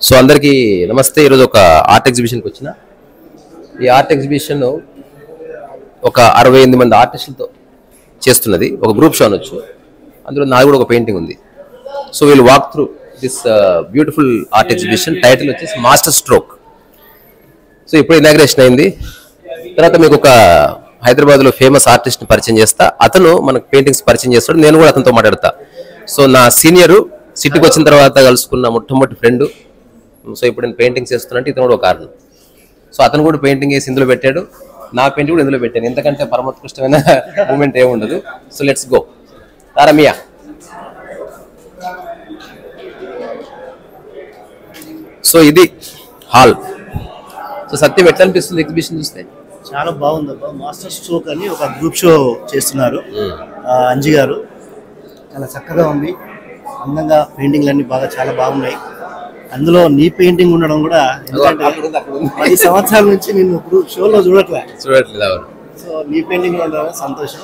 So అందరికీ నమస్తే. ఈరోజు ఒక ఆర్ట్ ఎగ్జిబిషన్కి వచ్చిన ఈ ఆర్ట్ ఎగ్జిబిషన్ ఒక 68 మంది ఆర్టిస్టులతో చేస్తున్నది. ఒక గ్రూప్ షో అనొచ్చు. అందులో నాది కూడా ఒక పెయింటింగ్ ఉంది. సో వీళ్ళు walk through this beautiful art exhibition. Title వచ్చేసి మాస్టర్ స్ట్రోక్. సో ఇప్పుడు ఇనాగ్రేషన్ అయింది. తర్వాత మీకు ఒక హైదరాబాద్లో ఫేమస్ ఆర్టిస్ట్ని పరిచయం చేస్తా. అతను మనకు పెయింటింగ్స్ పరిచయం చేస్తాడు. నేను కూడా అతనితో మాట్లాడతా. సో నా సీనియరు సిటీకి వచ్చిన తర్వాత కలుసుకున్న మొట్టమొదటి ఫ్రెండ్. సో ఇప్పుడు నేను పెయింటింగ్స్ చేస్తున్నట్టు ఇతను కూడా ఒక కారణం. సో అతను కూడా పెయింటింగ్ వేసి ఇందులో పెట్టాడు. నా పెయింటింగ్ కూడా ఇందులో పెట్టాను. ఎందుకంటే పరమోత్కృష్టమైన మూమెంట్ ఏముండదు. So let's go. తారమియా. సో ఇది హాల్. సో సత్యం ఎట్లా అనిపిస్తుంది ఎగ్జిబిషన్ చూస్తే? చాలా బాగుంది. మాస్టర్ స్ట్రోక్ అని ఒక గ్రూప్ షో చేస్తున్నారు అంజి గారు. చాలా చక్కగా ఉంది. అందంగా పెయింటింగ్లు అన్ని చాలా బాగున్నాయి. అందులో నీ పెయింటింగ్ ఉండడం కూడా, ఎందుకంటే 10 సంవత్సరాల నుంచి నేను గ్రూప్ షోలో చూడట్లేదు. సో నీ పెయింటింగ్ ఉండడం సంతోషం.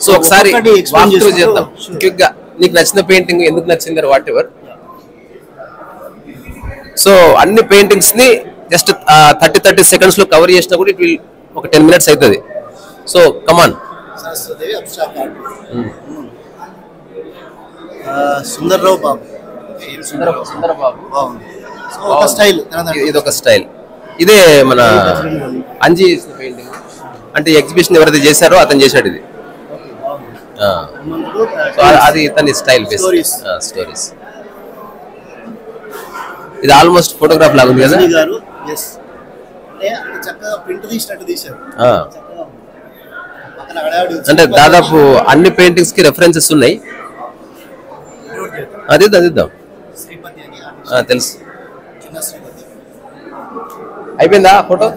సో ఒకసారి చేద్దాం క్విక్ గా. నీకు నచ్చిన పెయింటింగ్ ఎందుకు నచ్చింది? Whatever. సో అన్ని పెయింటింగ్స్ ని జస్ట్ 30 సెకండ్స్ లో కవర్ చేసినా కూడా ఇట్ విల్ ఒక 10 minutes అవుతుంది. So come on. సుందర్రావు బాబు. ఇది ఒక స్టైల్. ఇదే మన అంజీ పెయింటింగ్. అంటే ఎగ్జిబిషన్ ఎవరైతే చేశారో అతను చేశాడు ఇది. అది తన స్టైల్ స్టోరీస్. ఇది ఆల్మోస్ట్ ఫోటోగ్రాఫ్ లాగా ఉంది కదా. అంటే దాదాపు అన్ని పెయింటింగ్స్ కి రెఫరెన్సెస్ ఉన్నాయి. అదిద్దాం తెలుసు. అయిపోయిందా ఫోటో?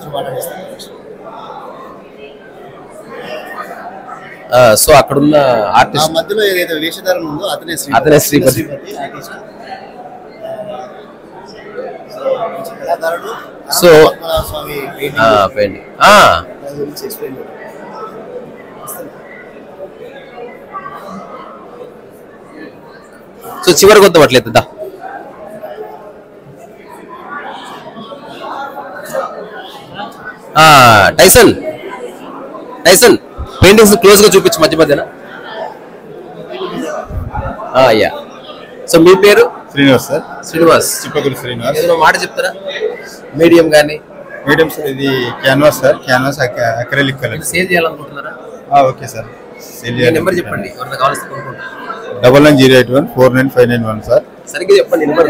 సో అక్కడున్న ఆర్టిస్ట్ మధ్యలో ఏదైతే వేషధారణ ఉందో అతనే శ్రీపతి. సో పెయింటింగ్ సో చివరికి వద్దాం అట్లయితే. టైసన్ పెయింటింగ్స్ క్లోజ్ గా చూపించు మధ్య మధ్యన. యా. సో మీ పేరు? శ్రీనివాస్ సార్. శ్రీనివాస్. చిప్పగురి శ్రీనివాస్. ఏదైనా మాట చెప్తారా? మీడియం కానీ? Medium sir. ఇది canvas sir. Canvas acrylic colour. Sale చేయాలనుకుంటున్నారా? Okay sir. సేల్ చేయాలి. నెంబర్ చెప్పండి ఎవరైనా కావాల్సి కొనుక్కుంటారు. 9908149591 సార్. సరిగ్గా చెప్పండి నెంబర్.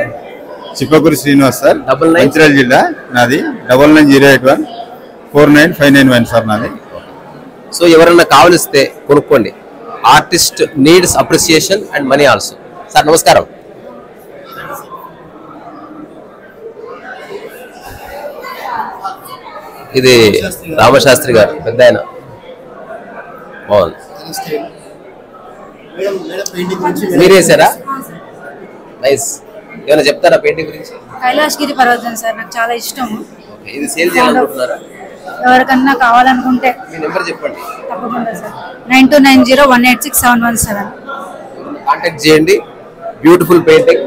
చిప్పగురి శ్రీనివాస్ సార్. 99 మంచిర్యాల జిల్లా నాది. 9908149591 సార్ నాది. సో ఎవరన్నా కావలిస్తే కొనుక్కోండి. Artist needs appreciation and money also. Sir నమస్కారం. ఇది రామశాస్త్రి గారు, పెద్ద ఆయన. బాగుంది. మీరు వేసారా? నైస్. ఏమైనా చెప్తారా పెయింటింగ్ గురించి? కైలాసగిరి పర్వతం సార్, నాకు చాలా ఇష్టం. ఇది సేల్ చేయాలనుకుంటున్నారా? ఎవరికన్నా కావాలనుకుంటే మీ నెంబర్ చెప్పండి. తప్పకుండా సార్. 9290186717. కాంటాక్ట్ చేయండి. Beautiful painting.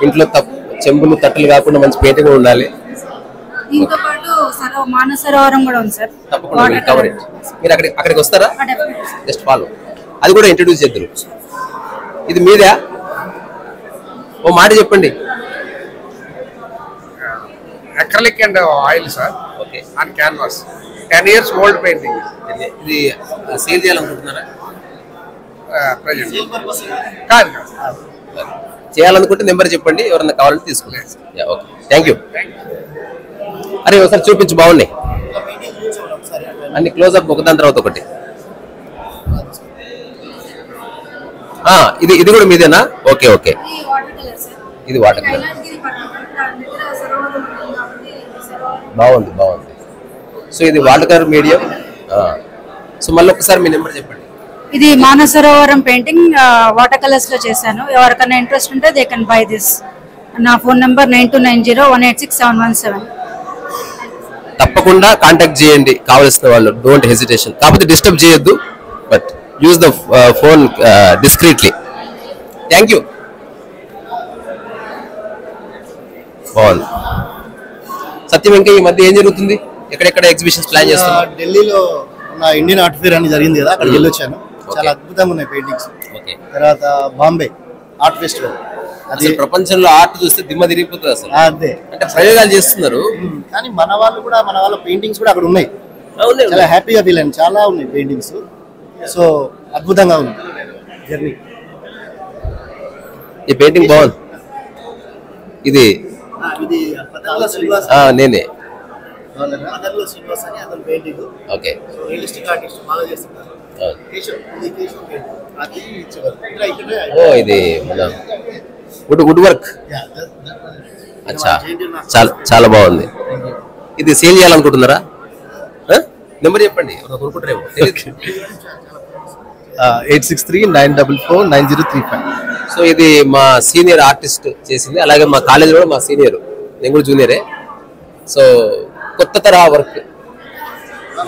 ఇంట్లో చెంబులు తట్టలు కాకుండా మంచి పెయింటింగ్ ఉండాలి. దీంతో పాటు మానసరోవరం కూడా ఉంది సార్. తప్పకుండా మీరు అక్కడికి వస్తారా? Just follow. అది కూడా ఇంట్రడ్యూస్ చేద్దరు. ఇది మీదే? ఓ మాట చెప్పండి. Acrylic and oil sir. Okay. On canvas 10 years old painting. ఇది సేల్ చేయాలనుకుంటున్నారా? కాదు, చేయాలనుకుంటే నెంబర్ చెప్పండి. ఎవరన్నా కావాలంటే తీసుకుంటారు. Okay, thank you. అరే ఒకసారి చూపించు, బాగున్నాయి అన్ని. క్లోజ్అప్ ఒకదాని తర్వాత ఒకటి. ఇది కూడా మీదేనా? Okay okay. ఇది వాటర్ కలర్. బాగుంది. సో ఇది వాటర్ కలర్ మీడియం. సో మళ్ళీ ఒకసారి మీ నెంబర్ చెప్పండి. ఇది మానసరోవరం పెయింటింగ్ వాటర్ కలర్స్ లో చేశాను. ఎవరికైనా ఇంట్రెస్ట్ ఉంటే దే కెన్ బై దిస్. నా ఫోన్ నంబర్ 9290186717. తప్పకుండా కాంటాక్ట్ చేయండి కావాల్సిన వాళ్ళు. Don't hesitation. కాకపోతే డిస్టర్బ్ చేయొద్దు, but use the phone discreetly. Thank you. బాగుంది. సత్యం, ఇంకా ఈ మధ్య ఏం జరుగుతుంది? ఎక్కడెక్కడ ఎగ్జిబిషన్స్ ప్లాన్ చేస్తున్నారు? ఢిల్లీలో ఉన్న ఇండియన్ ఆర్ట్ ఫేర్ అని జరిగింది కదా, అక్కడికి వెళ్ళొచ్చాను. చాలా అద్భుతంగా ఉన్నాయి పెయింటింగ్స్. ఓకే. తర్వాత బాంబే ఆర్ట్ ఫెస్టివల్, అది అసలు ప్రపంచంలో ఆర్ట్ చూస్తే దిమ్మ తిరిగిపోతుంది అసలు. అదే అంటే ప్రయోగాలు చేస్తున్నారు. కానీ మన వాళ్ళ పెయింటింగ్స్ కూడా అక్కడ ఉన్నాయి. చాలా హ్యాపీగా ఫీల్ అయ్యాను. చాలా ఉన్నాయి పెయింటింగ్స్. సో అద్భుతంగా ఉంది జర్నీ. ఈ పెయింటింగ్ బాగుంది. ఇది ఇది పతంగుల శ్రీనివాస్, నేనే. పతంగుల శ్రీనివాస్ అని అతని painting. Okay. So realistic artist బాగా చేస్తుంటారు. ఓ, ఇది వుడ్ వర్క్. అచ్చా, చాలా చాలా బాగుంది. ఇది సేల్ చేయాలనుకుంటున్నారా? నెంబర్ చెప్పండి, కొనుక్కుంటారేమో. 8639449035. సో ఇది మా సీనియర్ ఆర్టిస్ట్ చేసింది. అలాగే మా కాలేజీలో కూడా మా సీనియర్, నేను కూడా జూనియరే. సో కొత్త తరహా work.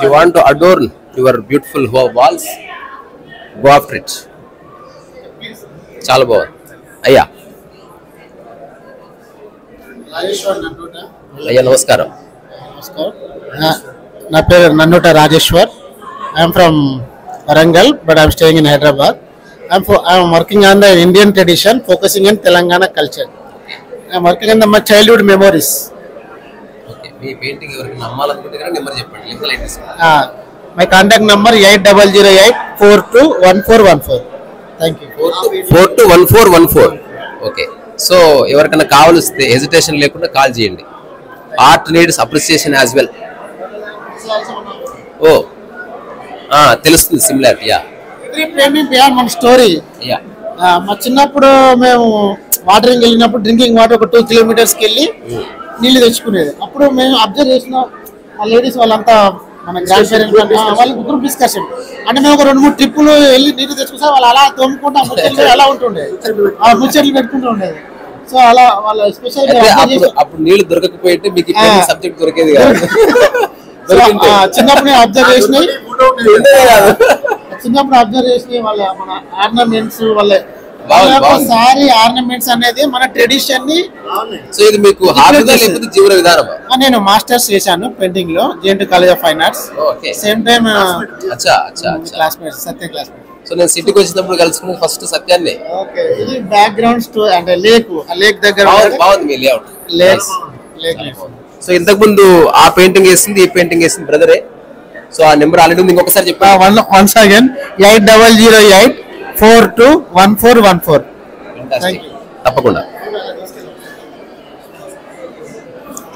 You want to adorn your beautiful walls, go after it. చాలా బాగుంది. అయ్యా నమస్కారం. నా పేరు నన్నోట Rajeshwar. I'm from Warangal, but I'm staying in Hyderabad. I'm working on the Indian tradition, focusing on Telangana culture. I'm working on my childhood memories. Okay, మీ painting ఎవరికి నమ్మాలనుకుంటే కనుక నెంబర్ చెప్పండి, లింక్ లైట్ ఇస్తాను. My contact number 8008421414. Thank you. 421414. Okay. So ఎవరికైనా కావాల్స్తే hesitation లేకుండా call చేయండి. Art needs appreciation as well. ఓ, తెలుస్తుంది similarity. Every painting beyond one story. మా చిన్నప్పుడు మేము వాటరింగ్ వెళ్ళినప్పుడు డ్రింకింగ్ వాటర్ ఒక 2 కిలోమీటర్స్కి వెళ్ళి నీళ్లు తెచ్చుకునేది. అప్పుడు మేము అబ్జర్వ్ చేసిన ఆ లేడీస్ వాళ్ళంతా మన గ్రాండ్ పేరెంట్స్ వాళ్ళు గ్రూప్ డిస్కషన్ అంటే మేము ఒక 2-3 ట్రిప్పులు వెళ్ళి నీళ్ళు తెచ్చుకుంటే వాళ్ళు అలా తోముకుంటూ ఆ ముచ్చట్లు అలా ఉంటుండే, ఆ ముచ్చట్లు పెట్టుకుంటూ ఉండేది. సో అలా వాళ్ళ స్పెషల్ అప్పుడు నీళ్లు దొరకకపోయింటే మీకు సబ్జెక్ట్ దొరికేది కాదు. చిన్నప్పుడు అబ్జర్వ్ చేసినాయి వాళ్ళ మన ఆర్నమెంట్స్ వాళ్ళ సారీ ఆర్నమెంట్స్ అనేది మన ట్రెడిషన్ ని. సో ఇది మీకు హాబీగా లేకపోతే జీవన విధానమా? నేను మాస్టర్స్ చేశాను పెయింటింగ్ లో JNT college of fine arts. Same time classmates, Satya classmate. So నేను సిటీకి వచ్చినప్పుడు కలుసుకున్నది ఫస్ట్ సత్యాన్ని. ఇది బ్యాక్గ్రౌండ్ అంటే లేక్ దగ్గర బాగుంది మీ లేఅవుట్. లేక్. సో ఇంతకు ముందు ఆ పెయింటింగ్ వేసింది, ఈ పెయింటింగ్ వేసింది బ్రదరే. సో ఆ నెంబర్ ఆల్రెడీ ఉంది, ఇంకొకసారి చెప్పా. Once again 8008421414. తప్పకుండా.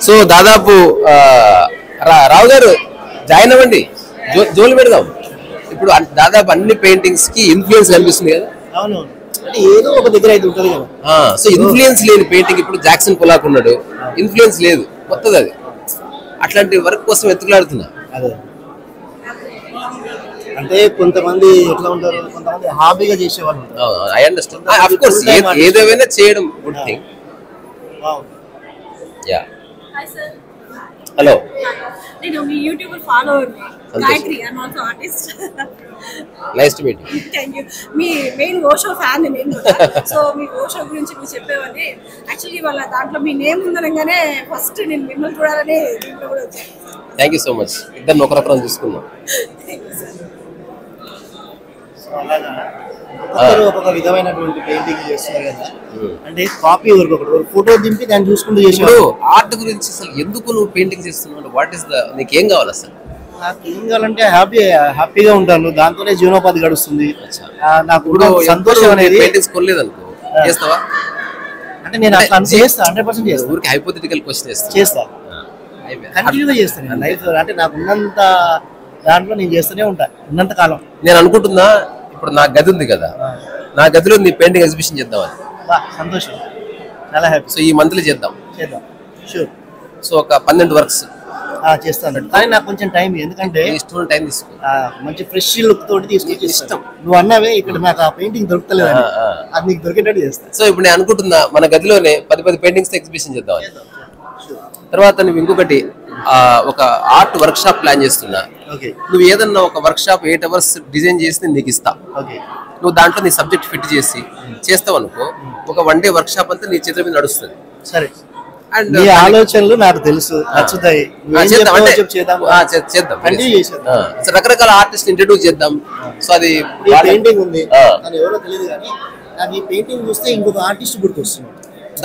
సో దాదాపు రావు గారు జాయిన్ అవ్వండి, జోలు పెడదాం. ఇప్పుడు దాదాపు అన్ని పెయింటింగ్స్ కి ఇన్ఫ్లుయెన్స్ కనిపిస్తుంది కదా. అవునవును, అంటే ఏదో ఒక దగ్గర అయితే ఉంటుంది కదా. సో ఇన్ఫ్లుయెన్స్ లేని పెయింటింగ్ ఇప్పుడు జాక్సన్ పొలాక్ ఉన్నాడు, ఇన్ఫ్లుయెన్స్ లేదు, కొత్తది అది. అట్లాంటి వర్క్ కోసం ఎత్తుకులాడుతున్నా. అదే అంటే కొంతమంది ఎట్లా ఉంటారు, కొంతమంది హాబీగా చేసేవాళ్ళు ఉంటారు. I understand. ఆఫ్ కోర్స్ ఏదేమైనా చేయడం గుడ్ థింగ్. Yeah, hello. నేను మీ YouTube follower Gayatri, I am also artist. Nice to meet you. Thank you. మీ మెయిన్ ఓషో ఫ్యాన్ నేను కూడా. సో మీ ఓషో గురించి మీరు చెప్పేవాళ్ళి. యాక్చువల్లీ వాళ్ళ దాంట్లో మీ నేమ్ ఉందనగానే ఫస్ట్ నేను మిమ్మల్ని చూడాలని దీంట్లో కూడా వచ్చాను. Thank you so much. ఇద్దరు ఒకరొకరం చూసుకున్నాం. అలాగా ఒక్కొక్క విధమైనటువంటి పెయింటింగ్ చేస్తున్నారు కదా. అంటే కాపీ ఒకటి ఫోటో దింపి దాన్ని చూసుకుంటూ చేసేవాడు. ఆర్ట్ గురించి అసలు ఎందుకు నువ్వు పెయింటింగ్ చేస్తున్నావు? వాట్ ఈస్ ద, నీకేం కావాలి అసలు? నాకు ఏం కావాలంటే హ్యాపీగా ఉంటాను, దాంతోనే జీవనోపాధి గడుస్తుంది. నాకు సంతోషం అనేది. పెయింటింగ్స్ కొనలేదు అనుకో, చేస్తావా? అంటే నేను అట్లా చేస్తా, 100% చేస్తా. ఊరికి హైపోథెటికల్ క్వశ్చన్ చేస్తా, కంటిన్యూగా చేస్తాను. లైఫ్ అంటే నాకు ఉన్నంత దాంట్లో నేను చేస్తూనే ఉంటా ఉన్నంత కాలం. నేను అనుకుంటున్నా, ఇప్పుడు నా గది ఉంది కదా, నా గదిలో నీ పెయింటింగ్ ఎగ్జిబిషన్ చేద్దామని. సంతోషం, చాలా హ్యాపీ. సో ఈ మంత్లీ చేద్దాం. షూర్. సో ఒక 12 వర్క్స్ చేస్తాను, కానీ నాకు కొంచెం టైం, ఎందుకంటే ఇష్టం టైం తీసుకో. మంచి ఫ్రెష్ లుక్ తోటి తీసుకొచ్చి ఇష్టం. నువ్వు అన్నావే ఇక్కడ నాకు ఆ పెయింటింగ్ దొరుకుతలేదు, అది నీకు దొరికేటట్టు చేస్తాను. సో ఇప్పుడు నేను అనుకుంటున్నా మన గదిలోనే 10 పెయింటింగ్స్ ఎగ్జిబిషన్ చేద్దామని. తర్వాత నువ్వు ఇంకొకటి ఒక ఆర్ట్ వర్క్ షాప్ ప్లాన్ చేస్తున్నా. నువ్వు ఏదన్నా ఒక వర్క్ షాప్ 8 hours డిజైన్ చేసి నీకు ఇస్తా. నువ్వు దాంట్లో నీ సబ్జెక్ట్ ఫిట్ చేసి చేస్తావు అనుకో, ఒక 1 day వర్క్ షాప్ అంతా నీ చేతుల మీద నడుస్తుంది. సరే, అండ్ నీ ఆలోచనలు నాకు తెలుసు నచ్చుతాయి. చేద్దాం రకరకాల ఆర్టిస్ట్ ఇంట్రడ్యూస్ చేద్దాం. సో అది పెయింటింగ్ ఉంది అని ఎవరో తెలియదు కానీ నాకు ఈ పెయింటింగ్ చూస్తే ఇంకొక ఆర్టిస్ట్ గుర్తొస్తుంది.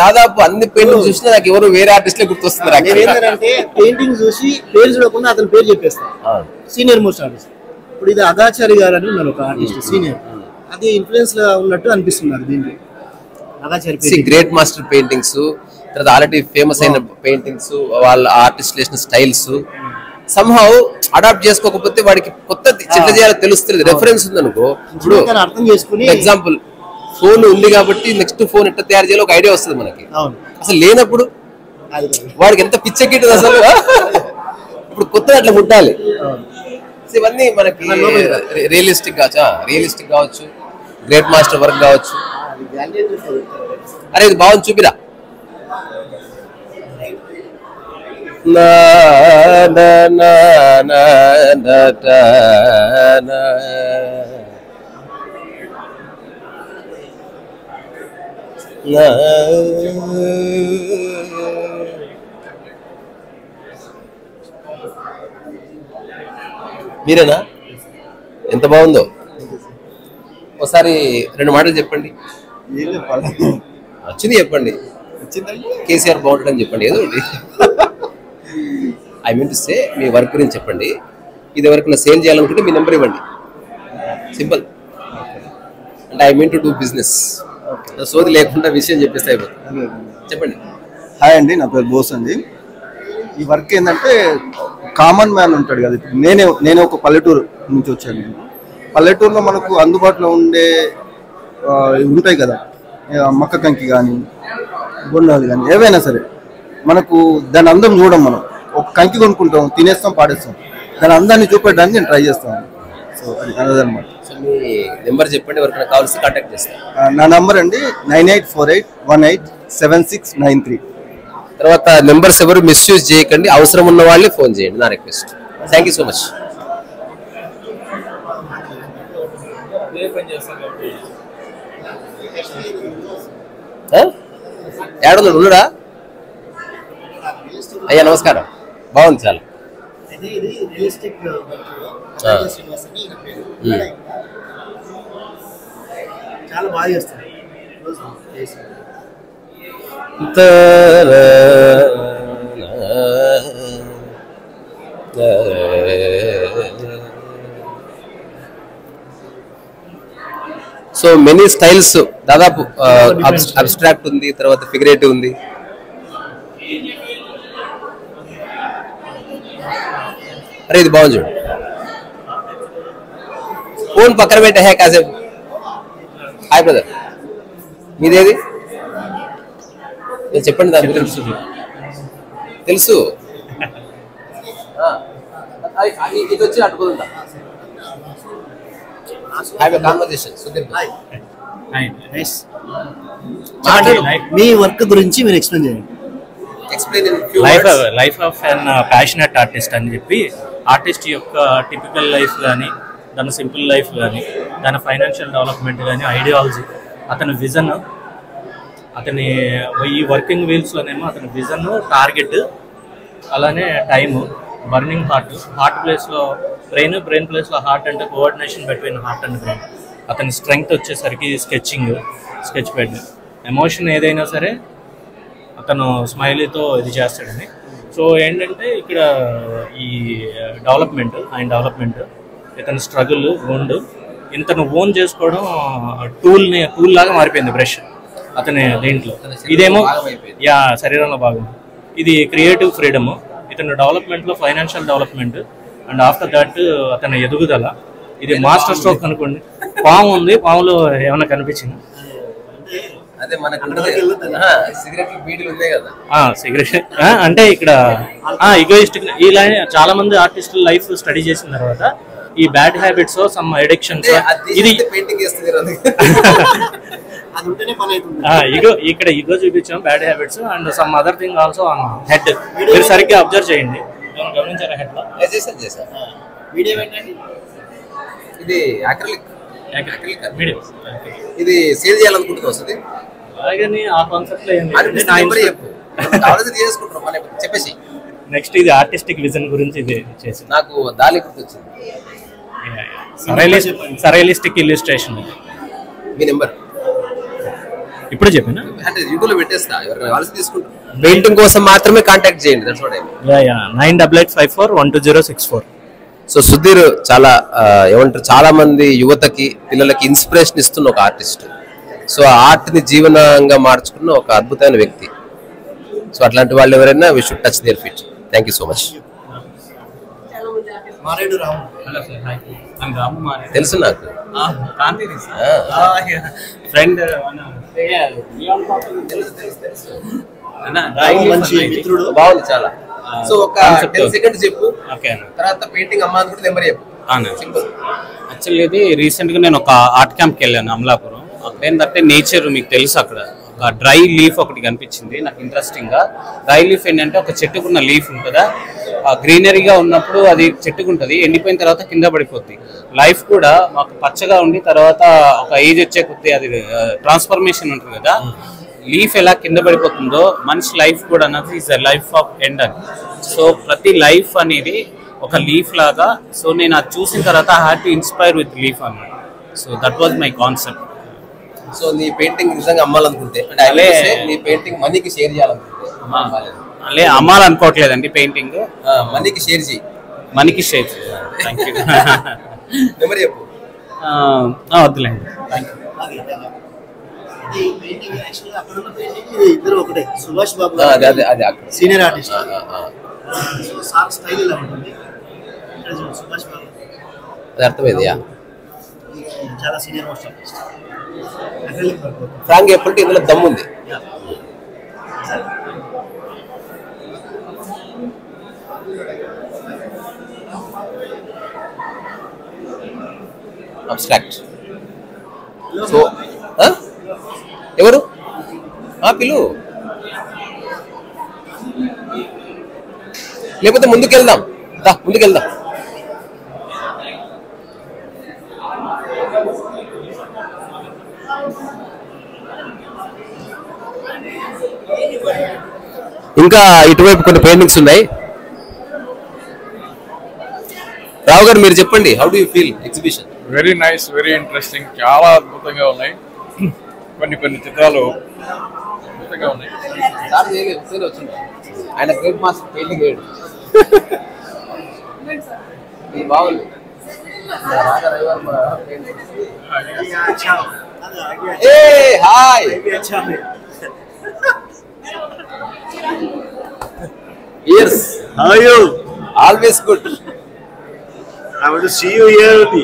దాదాపు అన్ని పెయింటింగ్ చూసినా నాకు ఎవరు వేరే ఆర్టిస్ట్లే గుర్తొస్తున్నారు. ఏంటంటే పెయింటింగ్ చూసి పేరు చూడకుండా అతని పేరు చెప్పేస్తాను. Senior most artist. ఇప్పుడు ఇది అగాచారి గారు అని ఉన్నారు ఒక ఆర్టిస్ట్ సీనియర్. అది ఇన్ఫ్లుయెన్స్ లో ఉన్నట్టు అనిపిస్తుంది నాకు దీంట్లో. అగాచారి గ్రేట్ మాస్టర్ పెయింటింగ్స్, తర్వాత ఆల్రెడీ ఫేమస్ అయిన పెయింటింగ్స్, వాళ్ళ ఆర్టిస్ట్ వేసిన స్టైల్స్ సంహౌ అడాప్ట్ చేసుకోకపోతే వాడికి కొత్త చిన్న చేయాలో తెలుస్తుంది. రెఫరెన్స్ ఉంది అనుకో, ఇప్పుడు అర్థం చేసుకుని ఎగ్జాంపుల్ ఫోన్ ఉంది కాబట్టి నెక్స్ట్ ఫోన్ ఎట్లా తయారు చేయాలో ఒక ఐడియా వస్తుంది మనకి. అసలు లేనప్పుడు వాడికి ఎంత పిచ్చెక్కింటుంది అసలు. ఇప్పుడు కొత్తగా అట్లా పుట్టాలి. ఇవన్నీ మనకి రియలిస్టిక్ కావచ్చు, గ్రేట్ మాస్టర్ వర్క్ కావచ్చు. అరే ఇది బాగుంది చూపిరా. మీరేనా? ఎంత బాగుందో. ఒకసారి 2 మాటలు చెప్పండి. వచ్చింది చెప్పండి. కేసీఆర్ బాగుంటాడని చెప్పండి. ఏదో ఒకటి. I mean to say me work గురించి చెప్పండి. ఇది ఎవరికైనా సేల్ చేయాలనుకుంటే మీ నెంబర్ ఇవ్వండి. సింపుల్. అంటే I mean to do business. సోది లేకుండా విషయం చెప్పేస్తే అయిపోతుంది. చెప్పండి. హాయ్ అండి, నా పేరు బోస్ అండి. ఈ వర్క్ ఏంటంటే కామన్ మ్యాన్ ఉంటాడు కదా. నేనే ఒక పల్లెటూరు నుంచి వచ్చాను. పల్లెటూరులో మనకు అందుబాటులో ఉండే ఉంటాయి కదా, మక్క కంకి కానీ బొండాలు కానీ ఏవైనా సరే, మనకు దాని అందం చూడం. మనం ఒక కంకి కొనుక్కుంటాం, తినేస్తాం, పాడేస్తాం. దాని అందాన్ని చూపెట్టడానికి నేను ట్రై చేస్తాను. సో అది అదనమాట. సో మీ నెంబర్ చెప్పండి, ఎవరికైనా కావాల్సి కాంటాక్ట్ చేస్తాను. నా నంబర్ అండి 9848187693. తర్వాత నెంబర్స్ ఎవరు మిస్యూజ్ చేయకండి, అవసరం ఉన్న వాళ్ళే ఫోన్ చేయండి. నా request. Thank you so much. ఏడున్నాడు? ఉన్నాడా? అయ్యా నమస్కారం. బాగుంది చాలా. చాలా బాగా చేస్తారు. సో మెనీ స్టైల్స్, దాదాపు అబ్స్ట్రాక్ట్ ఉంది, తర్వాత ఫిగరేటివ్ ఉంది. అరే ఇది బాగుంది చూడు. ఫోన్ పక్కన పెట్టే హే కాసేపు. హాయ్ బ్రదర్, మీదేది? నేను చెప్పండి, దాని గురించి తెలుసు. ఇది వచ్చి అట్టుకుందా మీ వర్క్ గురించి మీరు ఎక్స్ప్లెయిన్ చేయండి. Life of an passionate artist అని చెప్పి, ఆర్టిస్ట్ యొక్క టిపికల్ లైఫ్ కానీ, దాని సింపుల్ లైఫ్ కానీ, దాని ఫైనాన్షియల్ డెవలప్మెంట్ కానీ, ఐడియాలజీ, అతని విజన్, అతని ఈ వర్కింగ్ వీల్స్లోనేమో అతని విజన్, టార్గెట్, అలానే టైము, బర్నింగ్ హార్ట్ ప్లేస్లో బ్రెయిన్ ప్లేస్లో హార్ట్, అంటే coordination between heart and brain. అతని స్ట్రెంగ్త్ వచ్చేసరికి స్కెచ్ పెడ్. ఎమోషన్ ఏదైనా సరే అతను స్మైలీతో ఇది చేస్తాడని. సో ఏంటంటే ఇక్కడ ఈ ఆయన డెవలప్మెంట్, ఇతని స్ట్రగుల్, ఇతను ఓన్ చేసుకోవడం టూల్ లాగా మారిపోయింది బ్రష్ అతని దీంట్లో. ఇదేమో శరీరంలో భాగం. ఇది క్రియేటివ్ ఫ్రీడమ్, ఇతని డెవలప్మెంట్లో financial development, and after that అతని ఎదుగుదల. ఇది మాస్టర్ స్ట్రోక్ అనుకోండి. పాము ఉంది, పాములో ఏమైనా కనిపించింది? సిగరెట్ అంటే ఇక్కడ ఈగోయిస్టిక్. ఇలా చాలా మంది ఆర్టిస్టుల లైఫ్ స్టడీ చేసిన తర్వాత ఈ బ్యాడ్ హ్యాబిట్స్, సమ్ అడిక్షన్స్, ఇది ఇక్కడ ఈగో చూపించాం, bad habits and some other thing also on head. మీరు సరిగ్గా అబ్జర్వ్ చేయండి. గమనించారా హెడ్ లో? ఇది ఇది సేల్ చేయాలనుకుంటుంది వస్తుంది. అలాగని ఆ కాన్సెప్ట్ లో ఆలోచన చేసుకుంటున్నాం మన చెప్పేసి. నెక్స్ట్ ఇది ఆర్టిస్టిక్ విజన్ గురించి ఇది చేసి నాకు దాలి గుర్తొచ్చింది. సరైలిస్టిక్ ఇల్లుస్ట్రేషన్. మీ నెంబర్ ఇప్పుడు చెప్పినా అంటే యూట్యూబ్లో పెట్టేస్తా, ఎవరికైనా ఆలోచన తీసుకుంటాం. పెయింటింగ్ కోసం మాత్రమే కాంటాక్ట్ చేయండి. That's what I mean. 9884120064. So Sudheer చాలా ఏమంటారు, చాలా మంది యువతకి పిల్లలకి ఇన్స్పిరేషన్ ఇస్తున్న ఒక ఆర్టిస్ట్. సో ఆ ఆర్ట్ ని జీవనంగా మార్చుకున్న ఒక అద్భుతమైన వ్యక్తి. సో అట్లాంటి వాళ్ళు ఎవరైనా we should touch their feet. Thank you so much. మారేడు రాము. తెలుసు నాకు. ఫ్రెండ్ మంచి మిత్రుడు. బాగుంది చాలా. సో ఒక 10 సెకండ్స్ చెప్పు, తర్వాత పెయింటింగ్ అమ్మ కూడా నెంబర్ చెప్పు. సింపుల్. యాక్చువల్లీ ఇది రీసెంట్ గా నేను ఒక ఆర్ట్ క్యాంప్కి వెళ్ళాను అమలాపురం. అక్కడ ఏంటంటే నేచర్ మీకు తెలుసు, అక్కడ ఒక డ్రై లీఫ్ ఒకటి కనిపించింది నాకు ఇంట్రెస్టింగ్ గా. డ్రై లీఫ్ ఏంటంటే ఒక చెట్టుకున్న లీఫ్ ఉంటుందా, గ్రీనరీగా ఉన్నప్పుడు అది చెట్టుకుంటది, ఎండిపోయిన తర్వాత కింద పడిపోద్ది. లైఫ్ కూడా మాకు పచ్చగా ఉండి తర్వాత ఒక ఏజ్ వచ్చే కొద్దీ అది ట్రాన్స్ఫర్మేషన్ ఉంటుంది కదా, లీఫ్ ఎలా కింద పడిపోతుందో మనిషి లైఫ్ కూడా అన్నది is a life of end అని. సో ప్రతి లైఫ్ అనేది ఒక లీఫ్ లాగా. సో నేను అది చూసిన తర్వాత I had to inspire with leaf అన్నమాట. So that was my concept. So నీ పెయింటింగ్ నిజంగా అమ్మాలనుకుంటే, అంటే నీ పెయింటింగ్ మనీకి షేర్ చేయాలనుకుంటే, అలే అమ్మాలనుకోవట్లేదండి పెయింటింగ్, మనీకి షేర్ చేయి. మనీకి షేర్ చేయాలి. Thank you. నెంబర్ చెప్పు. వద్దులేండి. Thank you. ఇద్దరు ఒకటే. Subhash Babu senior artist. Style ఇలా ఉంటుంది. సుభాష్ బాబు అది అర్థమైంది. చాలా సీనియర్ మోస్ట్ ఆర్టిస్ట్. ఫ్రాంక్ చెప్పంటే ఇందులో దమ్ముంది. అబ్స్ట్రాక్ట్. సో ఎవరు పిలు, లేకపోతే ముందుకెళ్దాం, ముందుకెళ్దాం. ఇంకా ఇటువైపు కొన్ని పెయింటింగ్స్ ఉన్నాయి. రావు గారు మీరు చెప్పండి, how do you feel exhibition? Very nice, very interesting. చాలా అద్భుతంగా ఉన్నాయి. కొన్ని చిత్రాలు అద్భుతంగా ఉన్నాయి. ఆయన గ్రేట్ మాస్టర్ పెయింటింగ్ వేయడు. బాగుంది. Hi. Yes. How are you? Always good. I want to see you here only,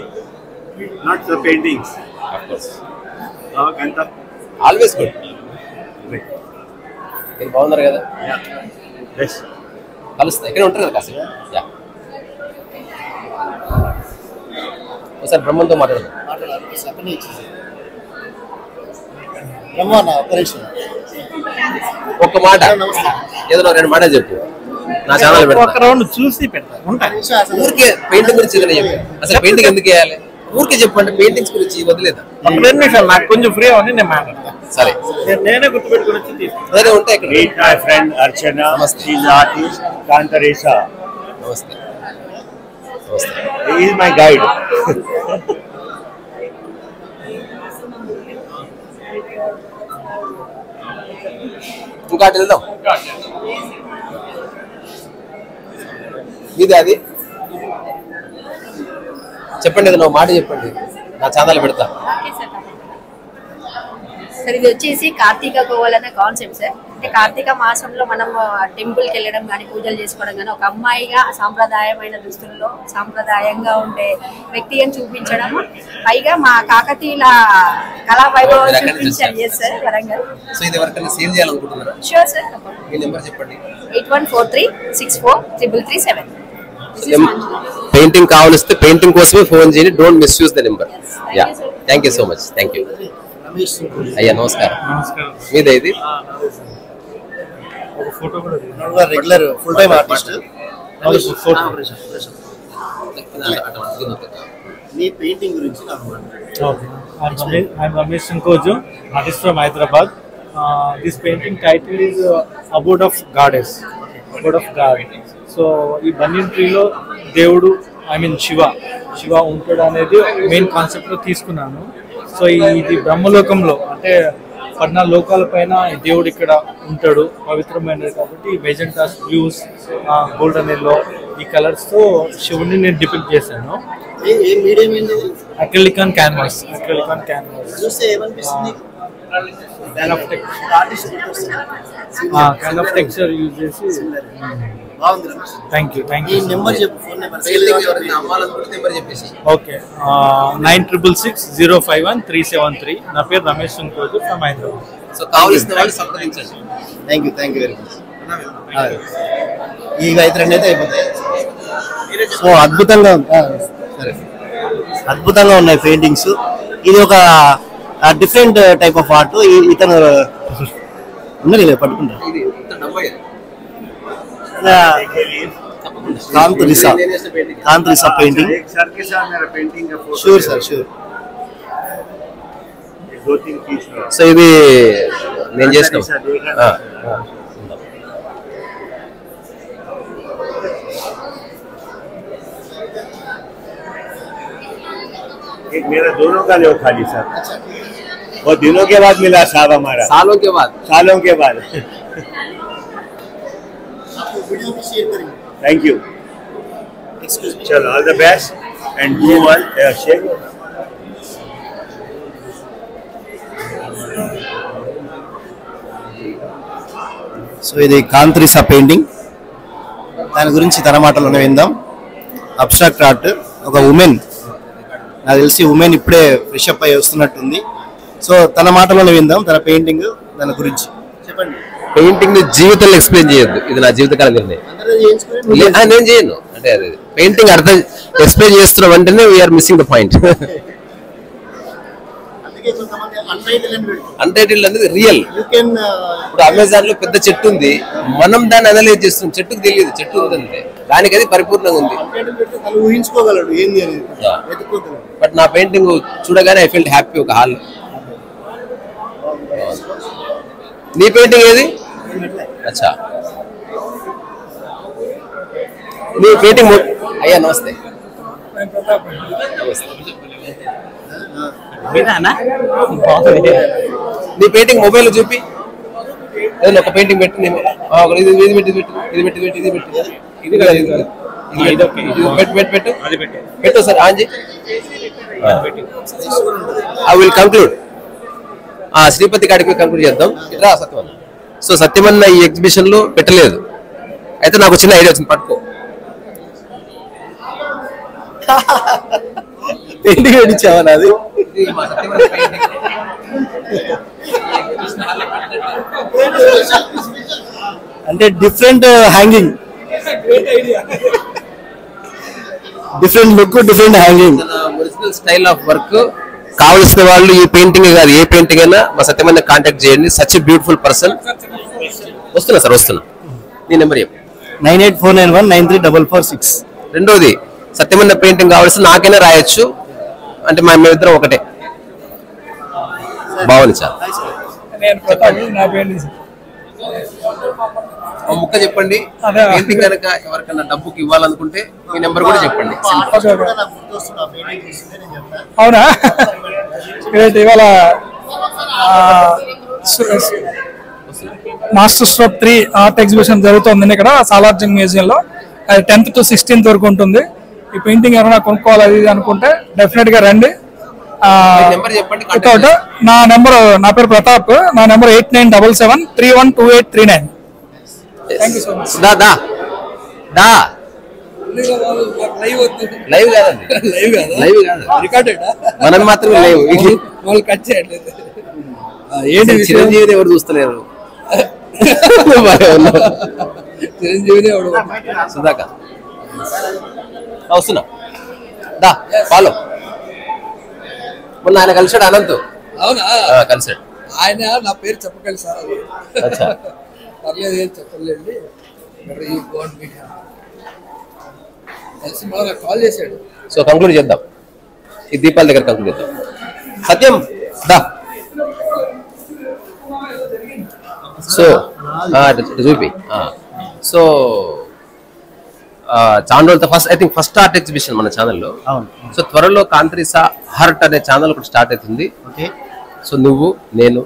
not the paintings. Of course. Kanta. Always good. మీరు బాగున్నారు కదా? Yes. కలుస్తా, ఇక్కడ ఉంటారు కదా కాసేపు. ఒకసారి బ్రహ్మంతో మాట్లాడదాం. ఒక్క మాట, ఏదో 2 మాటలు చెప్పు. నా ఛానల్ ఒక రౌండ్ చూసి పెడతాను. ఊరికే పెయింటింగ్ గురించి ఏదైనా చెప్పు. అసలు పెయింటింగ్ ఎందుకు వేయాలి? ఊరికే చెప్పండి, పెయింటింగ్స్ గురించి వదిలేదా? ఒక 2 నిమిషాలు నాకు కొంచెం ఫ్రీ ఉంది, నేను మాట్లాడతాను. సరే, నేనే గుర్తుపెట్టుకుని వచ్చి తీసుకుంటాను. అదే ఉంటాయి ఇక్కడ. Meet my friend Archana. She is artist. Kantaresa. నమస్తే. He is my guide. ఇంకా అటు వెళ్దాం. ఇది అది చెప్పండి, ఏదైనా మాట చెప్పండి, నా ఛానల్ పెడతా. సార్ ఇది వచ్చేసి కార్తీక గోవల్ అనే కాన్సెప్ట్ సార్. అంటే కార్తీక మాసంలో మనం టెంపుల్కి వెళ్ళడం కానీ పూజలు చేసుకోవడం కానీ ఒక అమ్మాయిగా సాంప్రదాయమైన దుస్తుల్లో సాంప్రదాయంగా ఉండే వ్యక్తి అని చూపించడం, పైగా మా కాకతీయుల కళా వైభవం చూపించారు. Yes sir, Warangal. సో ఇది ఎవరికైనా సేల్ చేయాలనుకుంటున్నారా? Sure sir. మీ నెంబర్ చెప్పండి. 8143643337. పెయింటింగ్ కావాలిస్తే పెయింటింగ్ కోసమే ఫోన్ చేయండి. Don't misuse the number. Yeah, thank you so much. Thank you అయ్యా. నమస్కారం. మీదే ఇది? Regular full time artist. మీ పెయింటింగ్ గురించి I'm Ramesh Sankoju, artist from Hyderabad. This painting title is Abode of Goddess, Abode of God. So ఈ బనియన్ ట్రీలో దేవుడు శివ ఉంటాడు అనేది మెయిన్ కాన్సెప్ట్ లో తీసుకున్నాను. సో ఇది బ్రహ్మలోకంలో అంటే 14 లోకాల పైన దేవుడు ఇక్కడ ఉంటాడు, పవిత్రమైనది కాబట్టి మెజెంటాస్, బ్లూస్, గోల్డెన్ ఎల్లో ఈ కలర్స్ తో శివుడిని నేను డిపిక్ట్ చేశాను. Acrylic canvas kind of texture use చేసి. Thank you. ఓకే, 966051 నా పేరు రమేష్ సుంకోజు ఫ్రమ్ హైదరాబాద్. సో కావాల్సిన వాళ్ళు సంప్రదించండి. Thank you very much. ఈ 5 అయితే అయిపోతాయి. సో అద్భుతంగా ఉన్నాయి పెయింటింగ్స్. ఇది ఒక డిఫరెంట్ టైప్ ఆఫ్ ఆర్ట్. ఇతను ఉన్నది పట్టుకుంటారు. కాంతురిసా painting. Sure sir, sure. So ఇది నేను చేస్తాను. एक मेरा दोनों का जो खाली सर, वो दिनों के बाद मिला साहब हमारा, सालों के बाद. Thank you. चलो, all the best and do one share. So ఇది కాంతురిసా పెయింటింగ్. దాని గురించి తన మాటలోనే విందాం. అబ్స్ట్రాక్ట్ ఆర్ట్, ఒక ఉమెన్, నాకు తెలిసి ఉమెన్ ఇప్పుడే ఫ్రెష్ అప్ అయ్యి వస్తున్నట్టుంది. సో తన మాటలోనే విందాం తన పెయింటింగ్, దాని గురించి చెప్పండి. పెయింటింగ్ ని జీవితంలో ఎక్స్ప్లెయిన్ చేయొద్దు, ఇది నా జీవితకాల నిర్ణయం. నేను చేయను అంటే అది పెయింటింగ్ అర్థం ఎక్స్ప్లెయిన్ చేస్తున్న వెంటనే we are missing the point. Untitled అనేది రియల్. ఇప్పుడు అమెజాన్ లో పెద్ద చెట్టు ఉంది, మనం దాన్ని అనలైజ్ చేస్తున్నాం. చెట్టుకు తెలియదు చెట్టు ఉందంటే, దానికి అది పరిపూర్ణంగా ఉంది. ఊహించుకోగలడు ఏంది అనేది. బట్ నా పెయింటింగ్ చూడగానే ఐ ఫీల్ హ్యాపీ. ఒక హాల్. నీ పెయింటింగ్ ఏది? అచ్చా, నీ పెయింటింగ్. అయ్యా నమస్తే. నీ పెయింటింగ్ మొబైల్ చూపి, ఏదైనా ఒక పెయింటింగ్ పెట్టి. పెట్టు sir. Anji, I will conclude. Sripati కాడికి కంక్లూడ్ చేద్దాం. ఇట్లా సత్యమన్న. సో సత్యమన్న ఈ ఎగ్జిబిషన్ లో పెట్టలేదు, అయితే నాకు చిన్న ఐడియా వచ్చింది. పట్టుకో. పెయింటింగ్ పెట్టించావా నాది? అంటే different hanging, different look, different hanging, original style of work. కావలసిన వాళ్ళు ఈ పెయింటింగ్ కాదు, ఏ పెయింటింగ్ అయినా మా సత్యమన్న కాంటాక్ట్ చేయండి. Such a beautiful person. వస్తున్నా సార్, వస్తున్నా. నీ నెంబర్ చెప్పు. 9849193446. రెండోది, సత్యమన్న పెయింటింగ్ కావాల్సి నాకైనా రాయొచ్చు, అంటే మేమిద్దరం ఒకటే. బాగుంది సార్. ముక్క చెప్పండి. పెయింటింగ్ కనుక ఎవరికైనా డబ్బుకి ఇవ్వాలనుకుంటే మీ నెంబర్ కూడా చెప్పండి. అవునా? ఇవాళ మాస్టర్ స్ట్రోక్ 3 ఆర్ట్ ఎగ్జిబిషన్ జరుగుతుంది ఇక్కడ సాలార్జంగ్ మ్యూజియం లో. 10th to 16th వరకు ఉంటుంది. ఈ పెయింటింగ్ ఎవరైనా కొనుక్కోవాలి అది అనుకుంటే డెఫినెట్ గా రండి. నా పేరు ప్రతాప్. నా నెంబర్ 8977312839. లైవ్ కాదండి, లైవ్ కాదు, మనం మాత్రమే లైవ్. ఏంటి చిరంజీవిని ఎవరు చూస్తలేరు? చిరంజీవిని ఎవరు? సుధాకర్ వస్తున్నా. దా ఫాలో. మొన్న ఆయన కలిసాడు అనంత్. అవునా? కలిసాడు ఆయన. నా పేరు చెప్పగలి సార్, పర్లేదు ఏం చెప్పలేదు. కలిసి మళ్ళీ కాల్ చేశాడు. సో కంక్లూడ్ చేద్దాం. ఈ దీపాల దగ్గర కంక్లూడ్ చేద్దాం. సత్యం దా. సో చూపి సో చాలా రోజులతో first I think first art exhibition మన ఛానల్లో. సో త్వరలో కాంత్రిసా హర్ట్ అనే ఛానల్ ఒకటి స్టార్ట్ అవుతుంది. సో నువ్వు నేను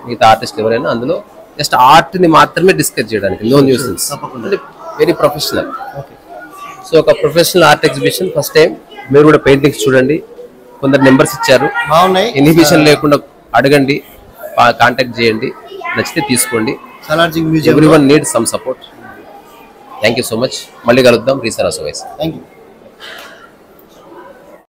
మిగతా ఆర్టిస్ట్ ఎవరైనా అందులో జస్ట్ ఆర్ట్ ని మాత్రమే డిస్కస్ చేయడానికి, నో న్యూసెన్స్, అంటే వెరీ ప్రొఫెషనల్. సో ఒక professional art exhibition first time. మీరు కూడా పెయింటింగ్స్ చూడండి, కొందరు నెంబర్స్ ఇచ్చారు, ఇన్హిబిషన్ లేకుండా అడగండి, కాంటాక్ట్ చేయండి, నచ్చితే తీసుకోండి. Everyone need some support. Thank you so much. మళ్ళీ కలుద్దాం. రీసరాస్ వాయిస్. Thank you.